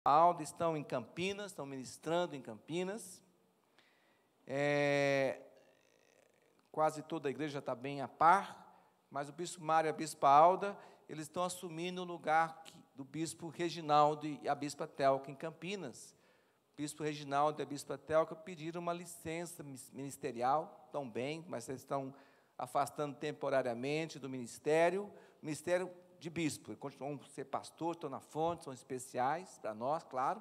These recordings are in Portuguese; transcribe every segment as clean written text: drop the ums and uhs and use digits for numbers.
Alda estão em Campinas, estão ministrando em Campinas. Quase toda a igreja está bem a par, mas o bispo Mário e a bispa Alda, eles estão assumindo o lugar do bispo Reginaldo e a bispa Telca em Campinas. O bispo Reginaldo e a bispa Telca pediram uma licença ministerial, estão bem, mas eles estão afastando temporariamente do ministério de bispo. Eles continuam a ser pastor, estão na fonte, são especiais para nós, claro.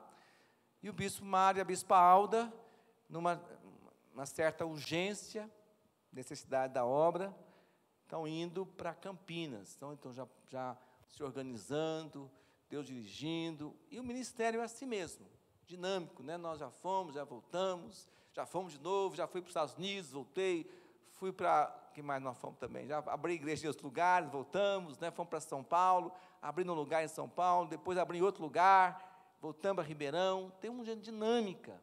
E o bispo Mário e a bispa Alda, numa certa urgência, necessidade da obra, estão indo para Campinas, então já se organizando, Deus dirigindo, e o ministério é assim mesmo, dinâmico, né? Nós já fomos, já voltamos, já fomos de novo, já fui para os Estados Unidos, voltei, fui para, que mais nós fomos também, já abri igreja em outros lugares, voltamos, né? Fomos para São Paulo, abri um lugar em São Paulo, depois abri em outro lugar, voltamos para Ribeirão, tem uma dinâmica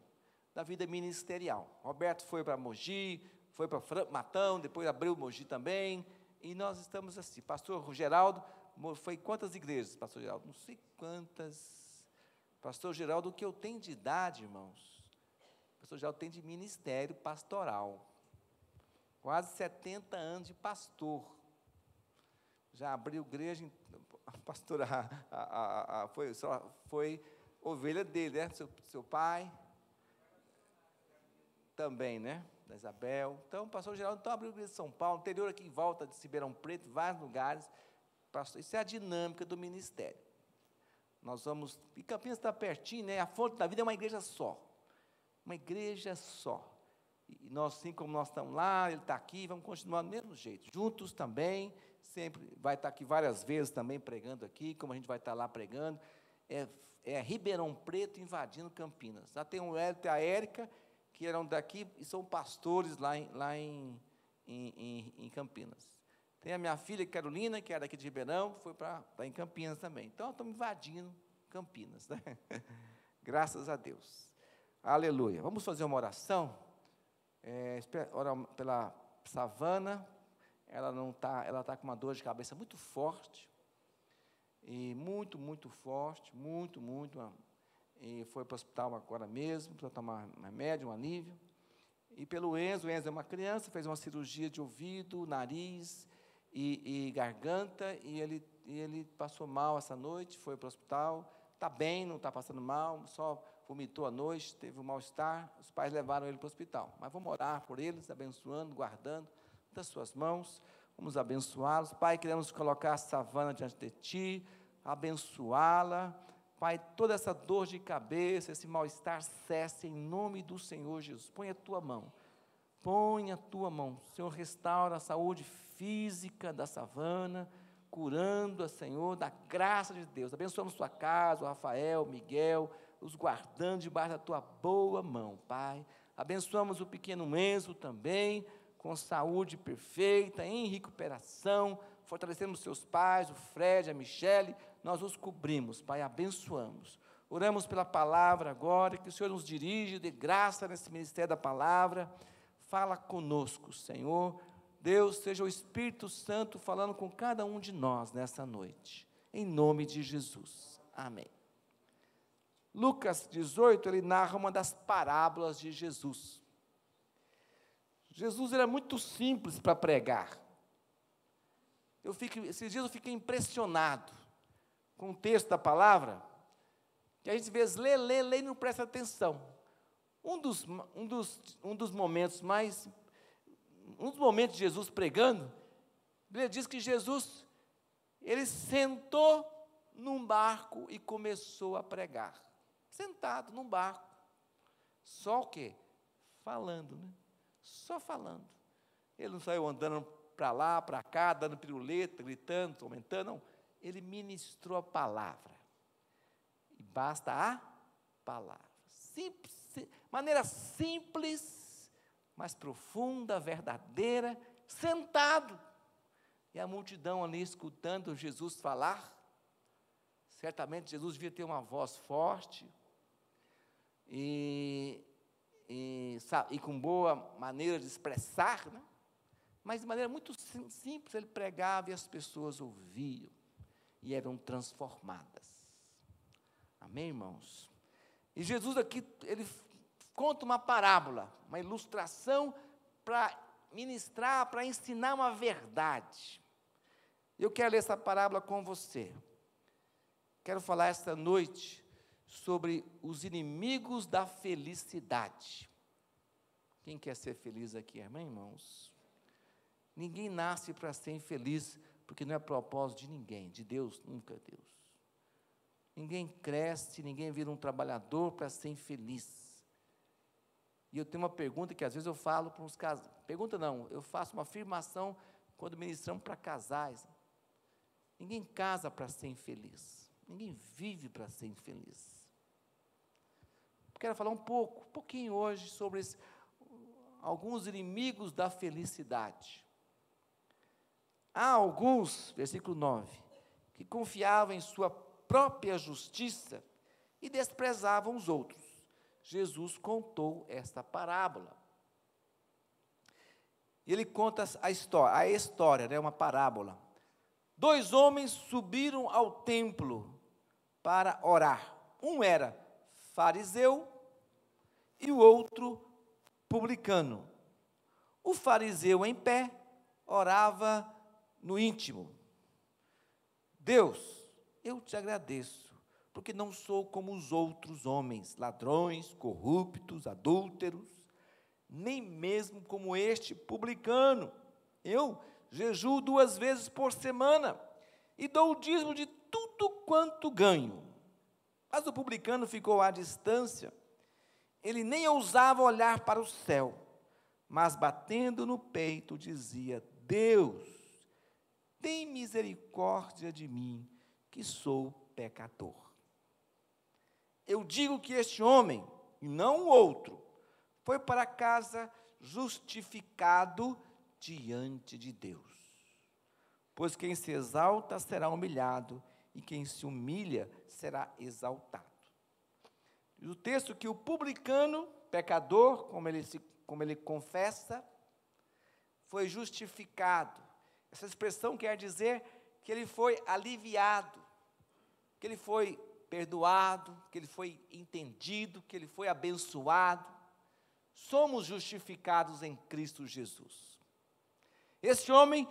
da vida ministerial. Roberto foi para Mogi, foi para Matão, depois abriu Mogi também, e nós estamos assim. Pastor Geraldo, foi quantas igrejas, pastor Geraldo? Não sei quantas. Pastor Geraldo, o que eu tenho de idade, irmãos? Pastor Geraldo tem de ministério pastoral. Quase 70 anos de pastor. Já abriu igreja, pastor, foi ovelha dele, né? Seu pai também, né? Da Isabel. Então, o pastor Geraldo abriu a igreja de São Paulo, interior aqui em volta de Ribeirão Preto, vários lugares. Pastor, isso é a dinâmica do ministério. Nós vamos, e Campinas está pertinho, né? A fonte da vida é uma igreja só. Uma igreja só. E nós, assim como nós estamos lá, ele está aqui, vamos continuar do mesmo jeito. Juntos também, sempre vai estar aqui várias vezes também pregando aqui, como a gente vai estar lá pregando. É Ribeirão Preto invadindo Campinas. Já tem o Hélio e a Érica, que eram daqui e são pastores lá em Campinas. Tem a minha filha Carolina, que era daqui de Ribeirão, foi para em Campinas também. Então, estamos invadindo Campinas, né? Graças a Deus. Aleluia. Vamos fazer uma oração? Orar pela Savana. Ela está com uma dor de cabeça muito forte. E muito forte, e foi para o hospital agora mesmo, para tomar um remédio, um alívio. E pelo Enzo, o Enzo é uma criança, fez uma cirurgia de ouvido, nariz e garganta, e ele passou mal essa noite, foi para o hospital, está bem, não está passando mal, só vomitou à noite, teve um mal-estar, os pais levaram ele para o hospital. Mas vamos orar por eles, abençoando, guardando das suas mãos, vamos abençoá-los. Pai, queremos colocar a Savana diante de Ti, abençoá-la. Pai, toda essa dor de cabeça, esse mal-estar, cesse em nome do Senhor Jesus. Põe a Tua mão. Senhor, restaura a saúde física da Savana, curando-a, Senhor, da graça de Deus. Abençoamos Sua casa, o Rafael, o Miguel, os guardando debaixo da Tua boa mão, Pai. Abençoamos o pequeno Enzo também, com saúde perfeita, em recuperação. Fortalecemos seus pais, o Fred, a Michele, nós os cobrimos, Pai, abençoamos. Oramos pela palavra agora, que o Senhor nos dirige, dê graça nesse ministério da palavra. Fala conosco, Senhor. Deus, seja o Espírito Santo falando com cada um de nós nessa noite. Em nome de Jesus. Amém. Lucas 18, ele narra uma das parábolas de Jesus. Jesus era muito simples para pregar. Esses dias eu fiquei impressionado com o texto da palavra, que a gente às vezes lê e não presta atenção. Um dos momentos de Jesus pregando, a Bíblia diz que Jesus, ele sentou num barco e começou a pregar. Sentado num barco. Só o quê? Falando, né? Só falando. Ele não saiu andando para lá, para cá, dando piruleta, gritando, comentando, não. Ele ministrou a palavra. E basta a palavra. Maneira simples, mas profunda, verdadeira, sentado. E a multidão ali escutando Jesus falar. Certamente Jesus devia ter uma voz forte e com boa maneira de expressar, né? Mas de maneira muito simples ele pregava e as pessoas ouviam e eram transformadas. Amém, irmãos? E Jesus aqui, ele conta uma parábola, uma ilustração para ministrar, para ensinar uma verdade. Eu quero ler essa parábola com você. Quero falar esta noite sobre os inimigos da felicidade. Quem quer ser feliz aqui, amém, irmãos? Ninguém nasce para ser infeliz, porque não é propósito de ninguém, de Deus, nunca é Deus. Ninguém cresce, ninguém vira um trabalhador para ser infeliz. E eu tenho uma pergunta que às vezes eu falo para uns casais. Pergunta não, eu faço uma afirmação quando ministramos para casais. Ninguém casa para ser infeliz. Ninguém vive para ser infeliz. Quero falar um pouquinho hoje sobre alguns inimigos da felicidade. Há alguns, versículo 9, que confiavam em sua própria justiça e desprezavam os outros. Jesus contou esta parábola. E ele conta a história, né, uma parábola. 2 homens subiram ao templo para orar. Um era fariseu e o outro publicano. O fariseu, em pé, orava no íntimo: Deus, eu te agradeço, porque não sou como os outros homens, ladrões, corruptos, adúlteros, nem mesmo como este publicano. Eu jejuo 2 vezes por semana e dou o dízimo de tudo quanto ganho. Mas o publicano ficou à distância. Ele nem ousava olhar para o céu, mas batendo no peito dizia: Deus, tem misericórdia de mim, que sou pecador. Eu digo que este homem, e não o outro, foi para casa justificado diante de Deus. Pois quem se exalta será humilhado, e quem se humilha será exaltado. E o texto que o publicano, pecador, como ele confessa, foi justificado. Essa expressão quer dizer que ele foi aliviado, que ele foi perdoado, que ele foi entendido, que ele foi abençoado. Somos justificados em Cristo Jesus. Esse homem,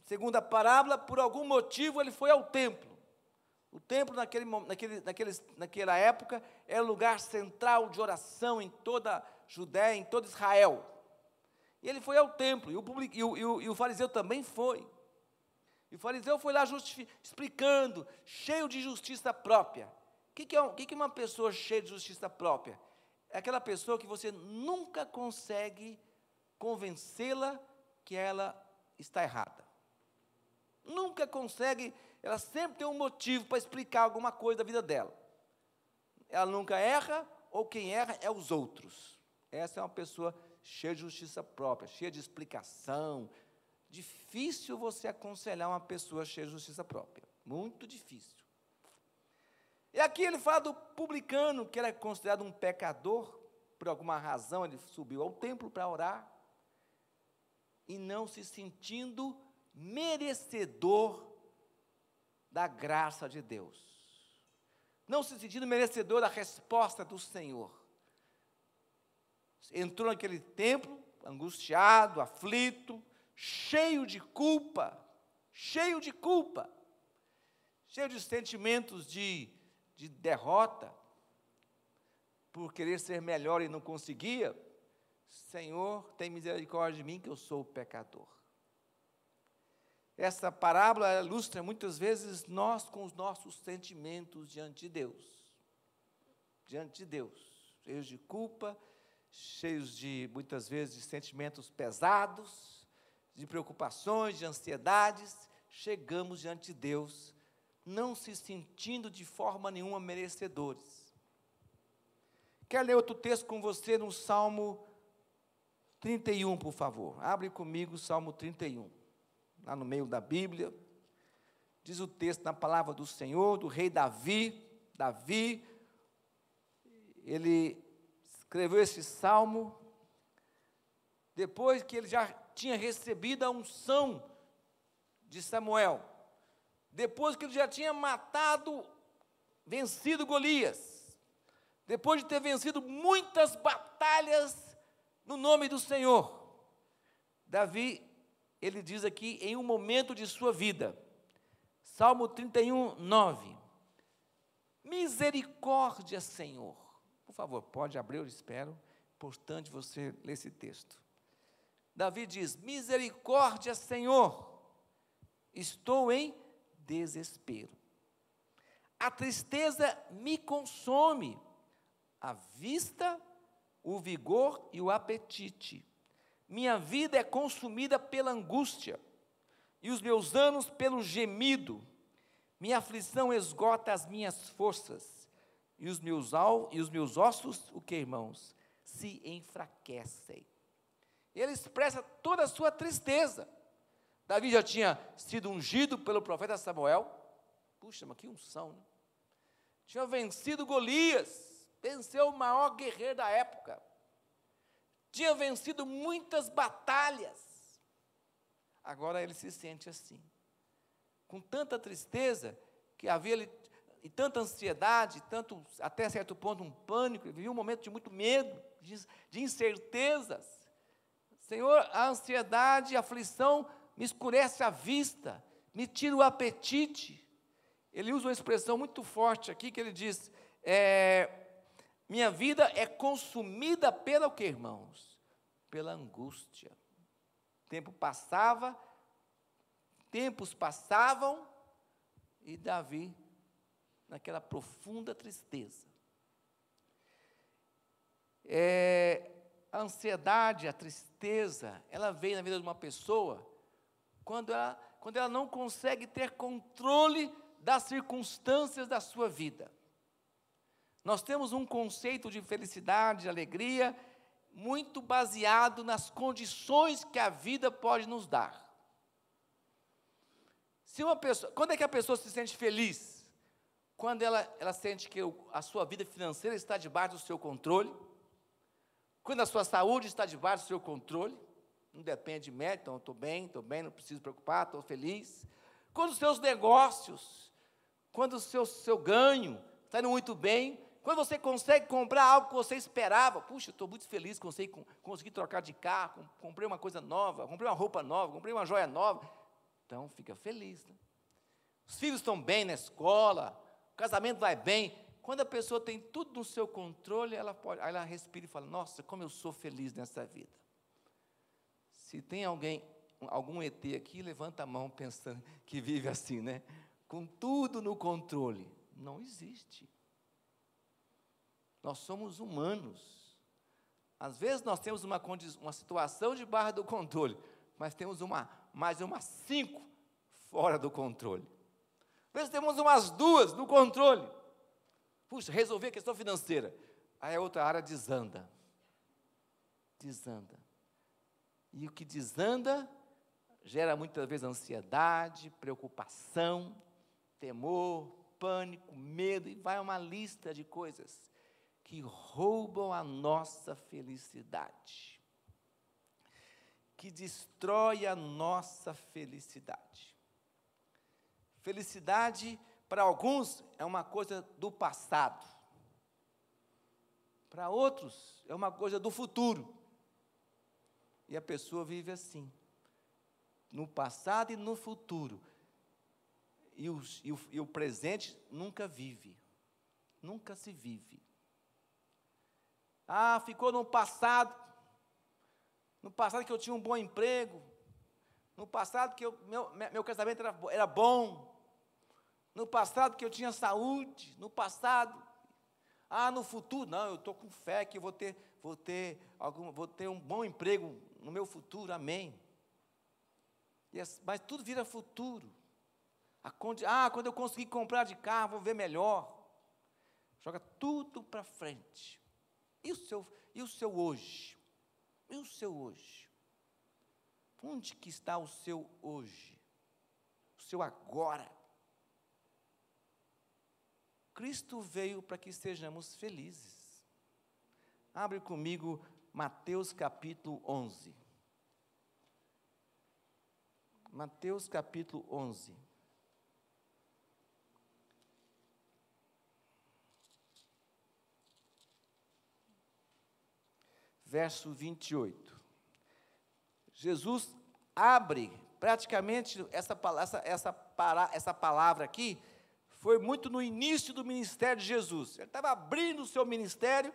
segundo a parábola, por algum motivo ele foi ao templo. O templo naquela época era o lugar central de oração em toda a Judéia, em todo Israel. E ele foi ao templo, e o fariseu também foi. E o fariseu foi lá explicando, cheio de justiça própria. O que é uma pessoa cheia de justiça própria? É aquela pessoa que você nunca consegue convencê-la que ela está errada. Nunca consegue, ela sempre tem um motivo para explicar alguma coisa da vida dela. Ela nunca erra, ou quem erra é os outros. Essa é uma pessoa cheia de justiça própria, cheia de explicação. Difícil você aconselhar uma pessoa cheia de justiça própria. Muito difícil. E aqui ele fala do publicano, que era considerado um pecador. Por alguma razão ele subiu ao templo para orar. E não se sentindo merecedor da graça de Deus. Não se sentindo merecedor da resposta do Senhor. Entrou naquele templo, angustiado, aflito, cheio de culpa, cheio de sentimentos de derrota, por querer ser melhor e não conseguia. Senhor, tem misericórdia de mim, que eu sou pecador. Essa parábola ilustra muitas vezes nós com os nossos sentimentos diante de Deus. Diante de Deus, cheios de culpa, cheios de, muitas vezes, de sentimentos pesados, de preocupações, de ansiedades. Chegamos diante de Deus, não se sentindo de forma nenhuma merecedores. Quero ler outro texto com você no Salmo 31, por favor. Abre comigo o Salmo 31. Lá no meio da Bíblia, diz o texto na palavra do Senhor, do rei Davi. Davi, ele escreveu esse salmo depois que ele já tinha recebido a unção de Samuel, depois que ele já tinha matado vencido Golias, depois de ter vencido muitas batalhas no nome do Senhor, Davi, ele diz aqui, em um momento de sua vida, Salmo 31, 9, misericórdia, Senhor. Por favor, pode abrir, eu espero. Importante você ler esse texto. Davi diz, misericórdia, Senhor, estou em desespero. A tristeza me consome, a vista, o vigor e o apetite. Minha vida é consumida pela angústia, e os meus anos pelo gemido. Minha aflição esgota as minhas forças, e os meus ossos, o que, irmãos? Se enfraquecem. Ele expressa toda a sua tristeza. Davi já tinha sido ungido pelo profeta Samuel. Puxa, mas que unção, né? Tinha vencido Golias, venceu o maior guerreiro da época. Tinha vencido muitas batalhas. Agora ele se sente assim, com tanta tristeza, que havia e tanta ansiedade, tanto, até certo ponto um pânico, ele vivia um momento de muito medo, de incertezas. Senhor, a ansiedade, a aflição me escurece a vista, me tira o apetite. Ele usa uma expressão muito forte aqui, que ele diz, minha vida é consumida pela o que, irmãos? Pela angústia. Tempos passavam, e Davi, naquela profunda tristeza. A ansiedade, a tristeza, ela vem na vida de uma pessoa, quando ela não consegue ter controle das circunstâncias da sua vida. Nós temos um conceito de felicidade, de alegria, muito baseado nas condições que a vida pode nos dar. Quando é que a pessoa se sente feliz? Quando ela sente que a sua vida financeira está debaixo do seu controle, quando a sua saúde está debaixo do seu controle, não depende de médico, então estou bem, não preciso me preocupar, estou feliz. Quando os seus negócios, quando o seu ganho está indo muito bem, quando você consegue comprar algo que você esperava, puxa, estou muito feliz, consegui trocar de carro, comprei uma coisa nova, comprei uma roupa nova, comprei uma joia nova, então fica feliz, né? Os filhos estão bem na escola, o casamento vai bem. Quando a pessoa tem tudo no seu controle, aí ela respira e fala, nossa, como eu sou feliz nessa vida. Se tem algum ET aqui, levanta a mão pensando que vive assim, né? Com tudo no controle. Não existe. Nós somos humanos. Às vezes nós temos uma situação debaixo do controle, mas temos mais umas 5 fora do controle. Às vezes temos umas 2 no controle. Puxa, resolver a questão financeira. Aí a outra área desanda. E o que desanda gera muitas vezes ansiedade, preocupação, temor, pânico, medo, e vai uma lista de coisas que roubam a nossa felicidade, que destrói a nossa felicidade. Felicidade, para alguns, é uma coisa do passado. Para outros, é uma coisa do futuro. E a pessoa vive assim, no passado e no futuro. E o presente nunca vive, nunca se vive. Ficou no passado que eu tinha um bom emprego, no passado que meu casamento era bom, no passado que eu tinha saúde, no passado. No futuro, não, eu estou com fé que vou ter um bom emprego no meu futuro, amém. Mas tudo vira futuro. Quando eu conseguir comprar de carro, vou ver melhor. Joga tudo para frente. E o seu hoje? E o seu hoje? Onde que está o seu hoje? O seu agora? Cristo veio para que sejamos felizes. Abre comigo Mateus capítulo 11. Mateus capítulo 11. verso 28. Jesus abre, praticamente, essa palavra aqui, foi muito no início do ministério de Jesus. Ele estava abrindo o seu ministério,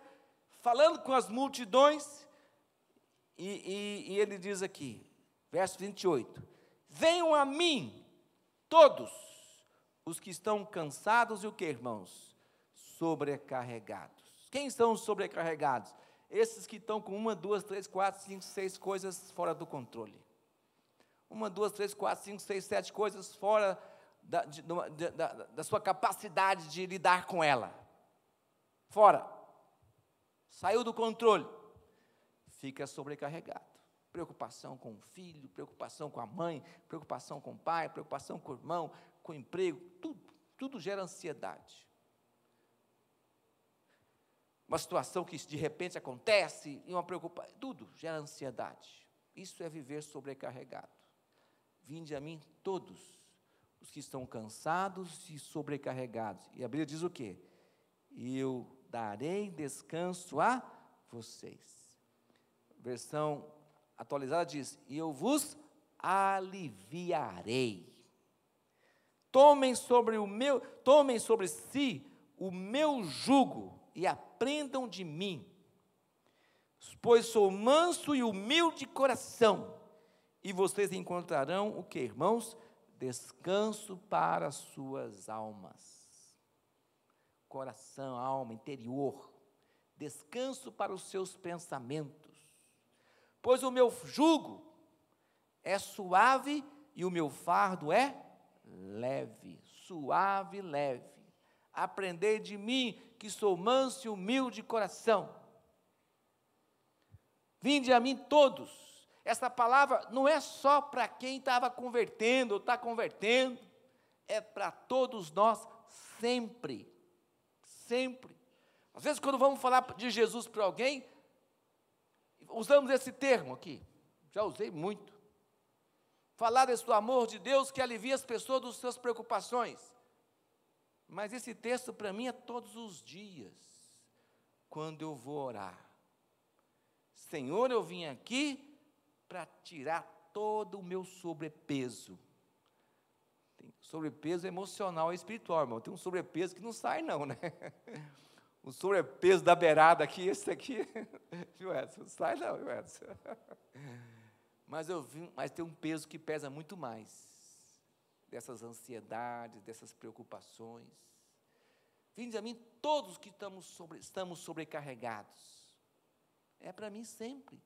falando com as multidões, e ele diz aqui, verso 28, venham a mim, todos os que estão cansados e o que, irmãos? Sobrecarregados. Quem são os sobrecarregados? Esses que estão com 1, 2, 3, 4, 5, 6 coisas fora do controle. 1, 2, 3, 4, 5, 6, 7 coisas fora da sua capacidade de lidar com ela. Fora. Saiu do controle. Fica sobrecarregado. Preocupação com o filho, preocupação com a mãe, preocupação com o pai, preocupação com o irmão, com o emprego, tudo gera ansiedade. Uma situação que de repente acontece, e uma preocupação, tudo gera ansiedade. Isso é viver sobrecarregado. Vinde a mim todos os que estão cansados e sobrecarregados. E a Bíblia diz o quê? Eu darei descanso a vocês. Versão atualizada diz, e eu vos aliviarei. Tomem sobre si o meu jugo e aprendam de mim, pois sou manso e humilde de coração, e vocês encontrarão o que, irmãos? Descanso para as suas almas. Coração, alma, interior. Descanso para os seus pensamentos. Pois o meu jugo é suave e o meu fardo é leve. Suave e leve. Aprendei de mim, que sou manso e humilde de coração. Vinde a mim todos. Essa palavra não é só para quem estava convertendo ou está convertendo, é para todos nós sempre. Sempre. Às vezes, quando vamos falar de Jesus para alguém, usamos esse termo aqui, já usei muito. Falar desse amor de Deus que alivia as pessoas das suas preocupações. Mas esse texto para mim é todos os dias, quando eu vou orar. Senhor, eu vim aqui para tirar todo o meu sobrepeso. Tem sobrepeso emocional e espiritual, irmão. Tem um sobrepeso que não sai não, né? O sobrepeso da beirada aqui, esse aqui, viu, Edson? Não sai não, viu, Edson? Mas tem um peso que pesa muito mais, dessas ansiedades, dessas preocupações. Vinde a mim todos que estamos sobrecarregados. É para mim sempre.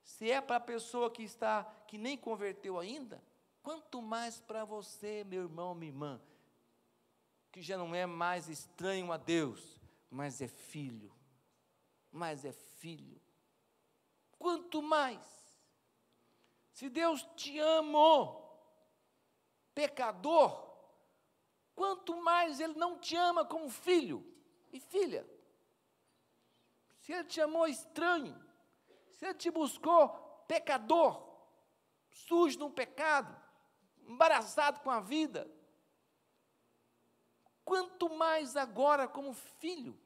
Se é para a pessoa que nem converteu ainda, quanto mais para você, meu irmão, minha irmã, que já não é mais estranho a Deus, mas é filho. Quanto mais. Se Deus te amou, pecador, quanto mais Ele não te ama como filho e filha. Se Ele te amou estranho, se Ele te buscou pecador, sujo no pecado, embaraçado com a vida, quanto mais agora como filho.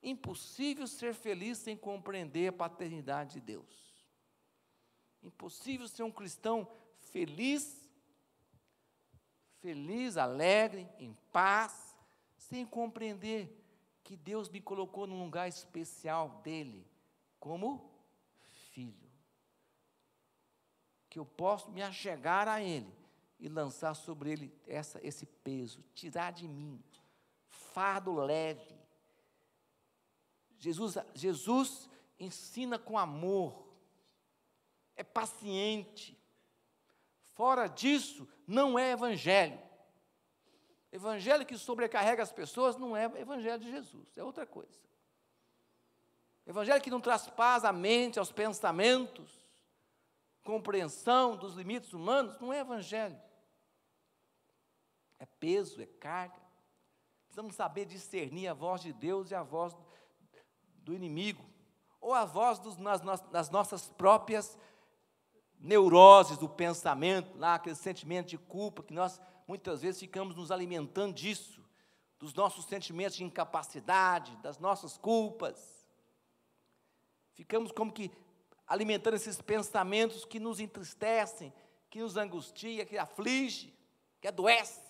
Impossível ser feliz sem compreender a paternidade de Deus. Impossível ser um cristão feliz, alegre, em paz, sem compreender que Deus me colocou num lugar especial dele, como filho. Que eu posso me achegar a ele e lançar sobre ele esse peso, tirar de mim, fardo leve. Jesus ensina com amor, é paciente. Fora disso, não é evangelho. Evangelho que sobrecarrega as pessoas não é evangelho de Jesus, é outra coisa. Evangelho que não traz paz à mente, aos pensamentos, compreensão dos limites humanos, não é evangelho. É peso, é carga. Precisamos saber discernir a voz de Deus e a voz do inimigo, ou a voz das nossas próprias neuroses do pensamento, lá, aquele sentimento de culpa, que nós muitas vezes ficamos nos alimentando disso, dos nossos sentimentos de incapacidade, das nossas culpas. ficamos como que alimentando esses pensamentos que nos entristecem, que nos angustia, que aflige, que adoece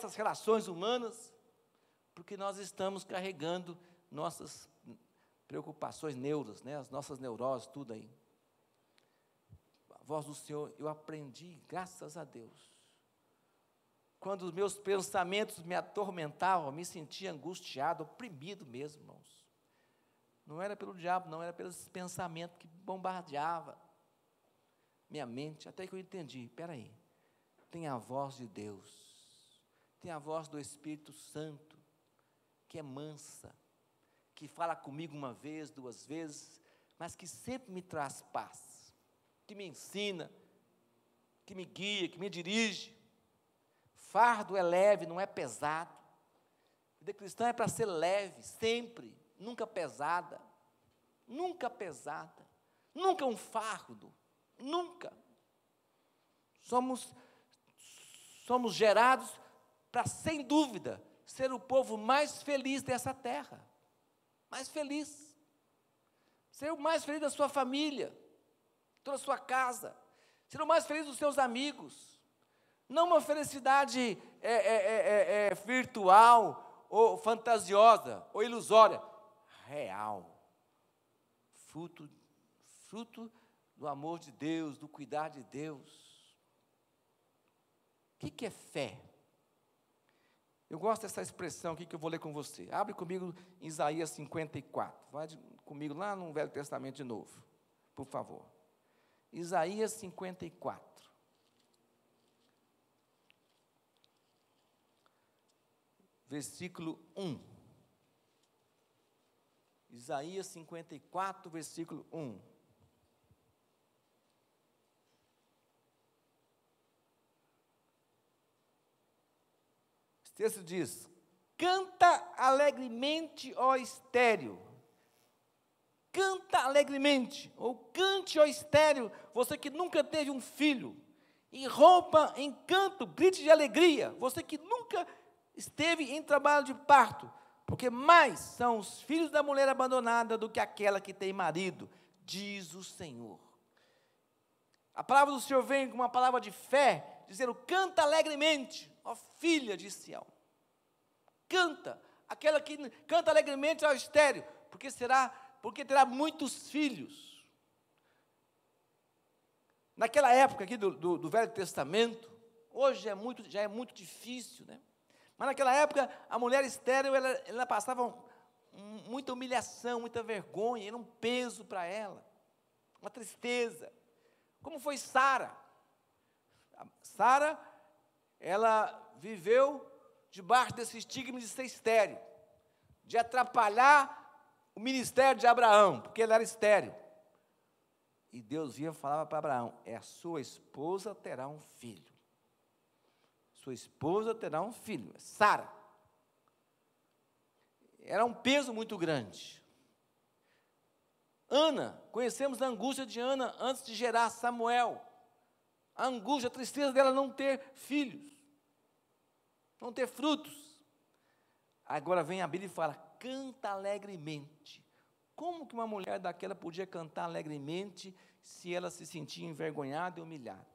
as relações humanas, porque nós estamos carregando nossas preocupações neuras, né, as nossas neuroses, tudo aí. A voz do Senhor, eu aprendi, graças a Deus. Quando os meus pensamentos me atormentavam, eu me sentia angustiado, oprimido mesmo, irmãos. Não era pelo diabo, não, era pelos pensamentos que bombardeavam minha mente, até que eu entendi, espera aí, tem a voz de Deus, tem a voz do Espírito Santo, que é mansa, que fala comigo uma vez, duas vezes, mas que sempre me traz paz, que me ensina, que me guia, que me dirige. Fardo é leve, não é pesado. A vida cristã é para ser leve, sempre, nunca pesada, nunca um fardo, nunca. Somos gerados para, sem dúvida, ser o povo mais feliz dessa terra, mais feliz, ser o mais feliz da sua família, toda a sua casa, ser o mais feliz dos seus amigos, não uma felicidade virtual, ou fantasiosa, ou ilusória, real, fruto do amor de Deus, do cuidar de Deus. O que é fé? Eu gosto dessa expressão aqui que eu vou ler com você. Abre comigo em Isaías 54. Vai comigo lá no Velho Testamento de novo, por favor. Isaías 54. Versículo 1. Isaías 54, versículo 1. O texto diz: canta alegremente, ó estéril. Canta alegremente, ou cante, ó estéril, você que nunca teve um filho. E rompa em canto, grite de alegria, você que nunca esteve em trabalho de parto, porque mais são os filhos da mulher abandonada do que aquela que tem marido, diz o Senhor. A palavra do Senhor vem com uma palavra de fé, dizendo: canta alegremente, ó filha de Sião. Canta, aquela que canta alegremente ao estéril, porque terá muitos filhos. Naquela época aqui do Velho Testamento, hoje já é muito difícil, né? Mas naquela época, a mulher estéril, ela passava muita humilhação, muita vergonha, era um peso para ela, uma tristeza. Como foi Sara? Sara, ela viveu debaixo desse estigma de ser estéril, de atrapalhar o ministério de Abraão, porque ele era estéril. E Deus vinha e falava para Abraão: a sua esposa terá um filho. Sua esposa terá um filho, Sara. Era um peso muito grande. Ana, conhecemos a angústia de Ana antes de gerar Samuel. A angústia, a tristeza dela não ter filhos, não ter frutos. Agora vem a Bíblia e fala: canta alegremente. Como que uma mulher daquela podia cantar alegremente se ela se sentia envergonhada e humilhada?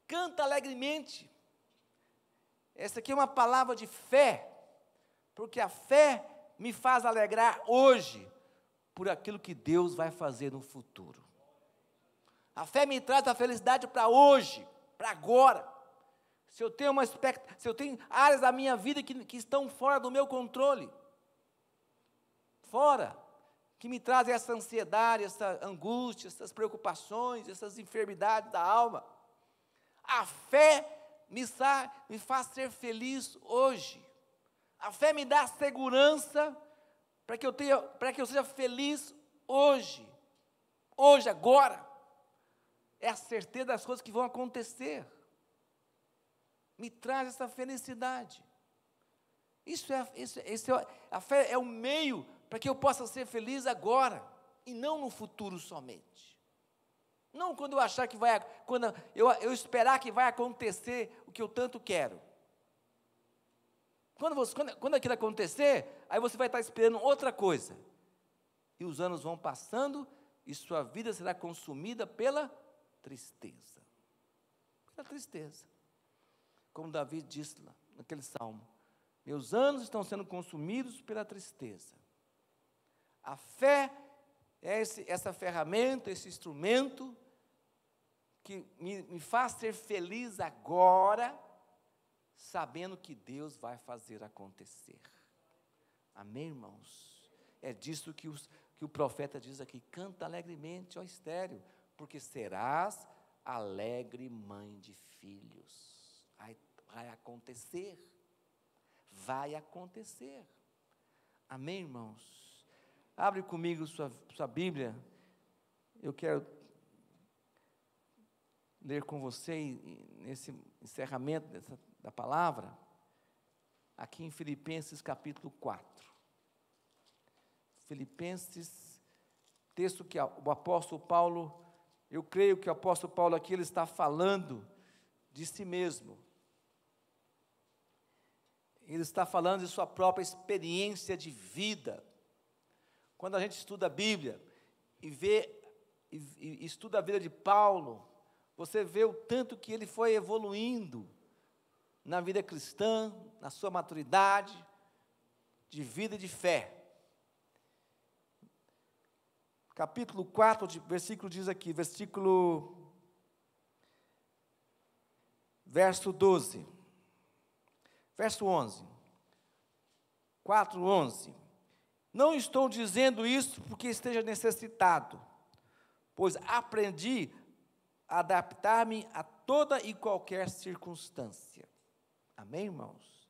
Canta alegremente. Essa aqui é uma palavra de fé, porque a fé me faz alegrar hoje por aquilo que Deus vai fazer no futuro. A fé me traz a felicidade para hoje, para agora. Se eu tenho áreas da minha vida que estão fora do meu controle, fora, que me trazem essa ansiedade, essa angústia, essas preocupações, essas enfermidades da alma, a fé me faz ser feliz hoje. A fé me dá segurança para que eu seja feliz hoje, agora. É a certeza das coisas que vão acontecer. Me traz essa felicidade. A fé é o meio para que eu possa ser feliz agora e não no futuro somente. Não quando eu achar que quando eu esperar que vai acontecer o que eu tanto quero. Quando aquilo acontecer, aí você vai estar esperando outra coisa. e os anos vão passando, e sua vida será consumida pela tristeza. Pela tristeza. Como Davi disse lá, naquele salmo, meus anos estão sendo consumidos pela tristeza. A fé é essa ferramenta, esse instrumento, que me faz ser feliz agora, sabendo que Deus vai fazer acontecer. Amém, irmãos? É disso que o profeta diz aqui, canta alegremente, ó estéril, porque serás alegre mãe de filhos. Vai acontecer. Vai acontecer. Amém, irmãos? Abre comigo sua Bíblia. Eu quero ler com você, nesse encerramento da palavra, aqui em Filipenses capítulo 4. Filipenses, texto que o apóstolo Paulo, eu creio que o apóstolo Paulo aqui, ele está falando de si mesmo. Ele está falando de sua própria experiência de vida. Quando a gente estuda a Bíblia e estuda a vida de Paulo, você vê o tanto que ele foi evoluindo na vida cristã, na sua maturidade, de vida e de fé. Capítulo 4, versículo diz aqui, verso 12, verso 11, 4:11. Não estou dizendo isso porque esteja necessitado, pois aprendi a adaptar-me a toda e qualquer circunstância. Amém, irmãos?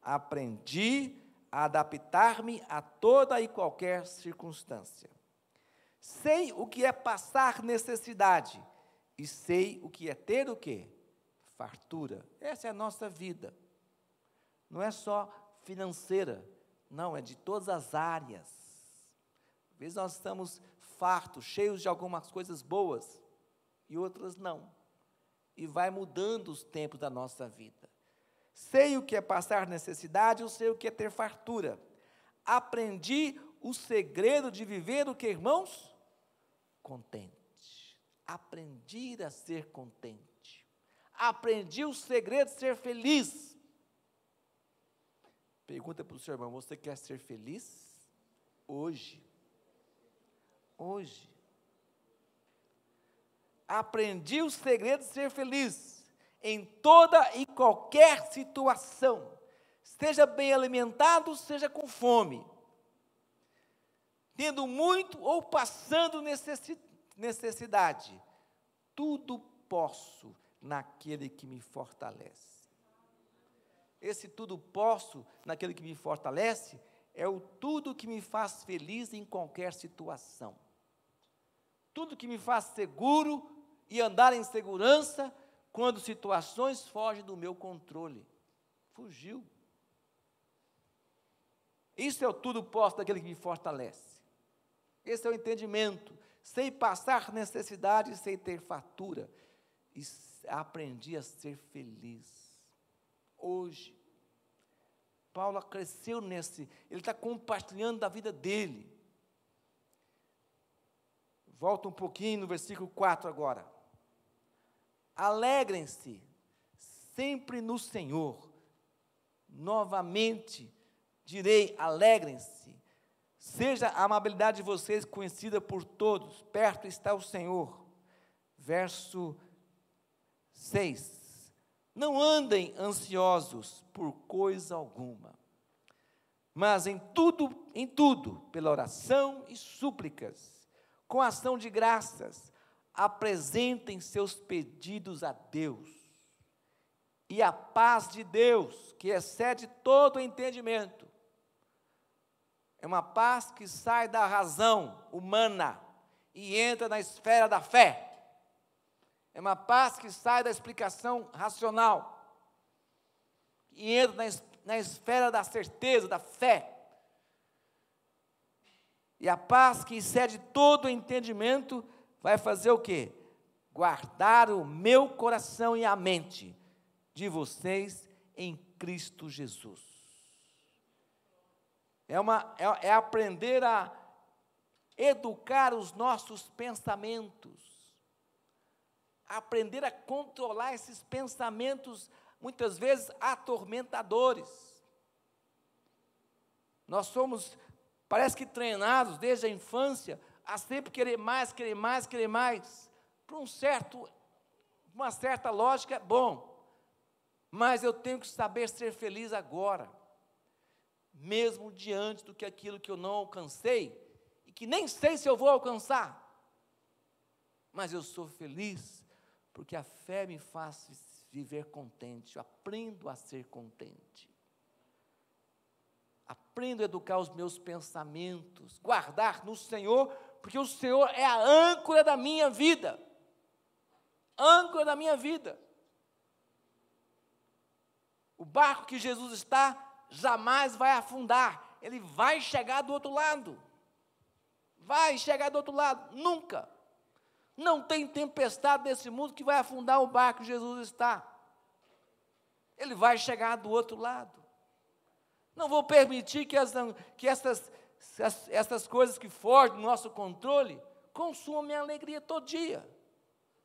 Aprendi a adaptar-me a toda e qualquer circunstância. Sei o que é passar necessidade e sei o que é ter o quê? Fartura. Essa é a nossa vida. Não é só financeira, não, é de todas as áreas. Às vezes nós estamos fartos, cheios de algumas coisas boas e outras não. E vai mudando os tempos da nossa vida. Sei o que é passar necessidade, eu sei o que é ter fartura. Aprendi o segredo de viver o que, irmãos? Contente. Aprendi a ser contente. Aprendi o segredo de ser feliz. Pergunta para o seu irmão, você quer ser feliz? Hoje. Hoje. Aprendi o segredo de ser feliz em toda e qualquer situação. Esteja bem alimentado, seja com fome. Tendo muito ou passando necessidade. Tudo posso naquele que me fortalece. Esse tudo posso naquele que me fortalece é o tudo que me faz feliz em qualquer situação. Tudo que me faz seguro e andar em segurança quando situações fogem do meu controle. Fugiu. Isso é o tudo posso daquele que me fortalece. Esse é o entendimento. Sei passar necessidade, sei ter fartura. E aprendi a ser feliz. Hoje, Paulo cresceu ele está compartilhando da vida dele. Volta um pouquinho no versículo 4 agora. Alegrem-se sempre no Senhor. Novamente direi, alegrem-se. Seja a amabilidade de vocês conhecida por todos. Perto está o Senhor. Verso 6. Não andem ansiosos por coisa alguma, mas em tudo, pela oração e súplicas, com ação de graças, apresentem seus pedidos a Deus. E a paz de Deus, que excede todo o entendimento, é uma paz que sai da razão humana e entra na esfera da fé. É uma paz que sai da explicação racional e entra na esfera da certeza, da fé. E a paz que excede todo o entendimento vai fazer o quê? Guardar o meu coração e a mente de vocês em Cristo Jesus. É aprender educar os nossos pensamentos, aprender a controlar esses pensamentos, muitas vezes atormentadores. Nós somos, parece que treinados desde a infância, a sempre querer mais, querer mais, querer mais. Por uma certa lógica é bom, mas eu tenho que saber ser feliz agora, mesmo diante do que aquilo que eu não alcancei, e que nem sei se eu vou alcançar, mas eu sou feliz, porque a fé me faz viver contente, eu aprendo a ser contente, aprendo a educar os meus pensamentos, guardar no Senhor, porque o Senhor é a âncora da minha vida, âncora da minha vida. O barco que Jesus está, jamais vai afundar, ele vai chegar do outro lado, nunca. Não tem tempestade nesse mundo que vai afundar o barco que Jesus está, ele vai chegar do outro lado. Não vou permitir que essas coisas que fogem do nosso controle consumam minha alegria todo dia.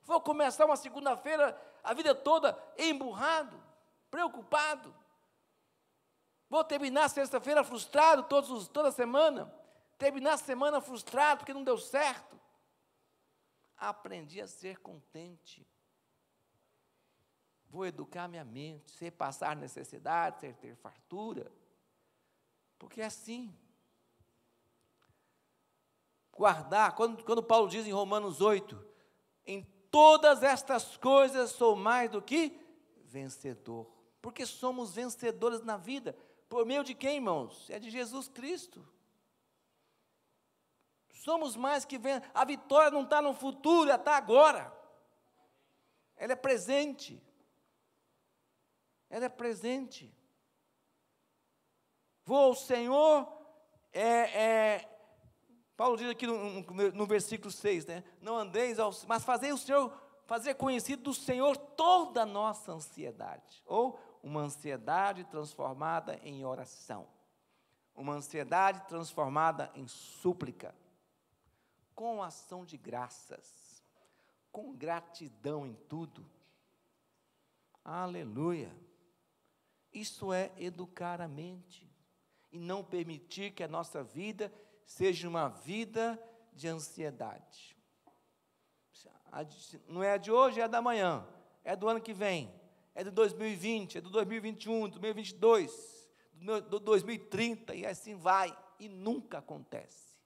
Vou começar uma segunda-feira, a vida toda emburrado, preocupado. Vou terminar sexta-feira frustrado toda semana. Terminar a semana frustrado porque não deu certo. Aprendi a ser contente. Vou educar minha mente, sem passar necessidade, sem ter fartura. Porque é assim. Guardar, quando Paulo diz em Romanos 8, em todas estas coisas sou mais do que vencedor. Porque somos vencedores na vida. Por meio de quem, irmãos? É de Jesus Cristo. Somos mais que vencedores. A vitória não está no futuro, ela está agora. Ela é presente. Ela é presente. Vou ao Senhor, Paulo diz aqui no versículo 6, né? Não andeis, mas fazer conhecido do Senhor toda a nossa ansiedade, ou uma ansiedade transformada em oração, uma ansiedade transformada em súplica, com ação de graças, com gratidão em tudo. Aleluia! Isso é educar a mente, e não permitir que a nossa vida seja uma vida de ansiedade. Não é de hoje, é da manhã, é do ano que vem, é de 2020, é de 2021, de 2022, de 2030, e assim vai, e nunca acontece.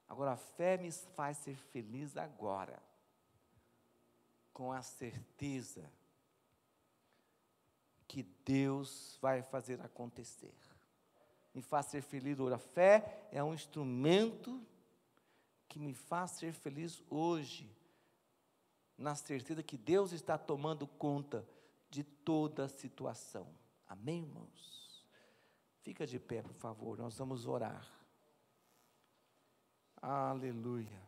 Agora, a fé me faz ser feliz agora, com a certeza que Deus vai fazer acontecer. Me faz ser feliz hoje. A fé é um instrumento que me faz ser feliz hoje, na certeza que Deus está tomando conta de toda a situação. Amém, irmãos? Fica de pé, por favor, nós vamos orar. Aleluia.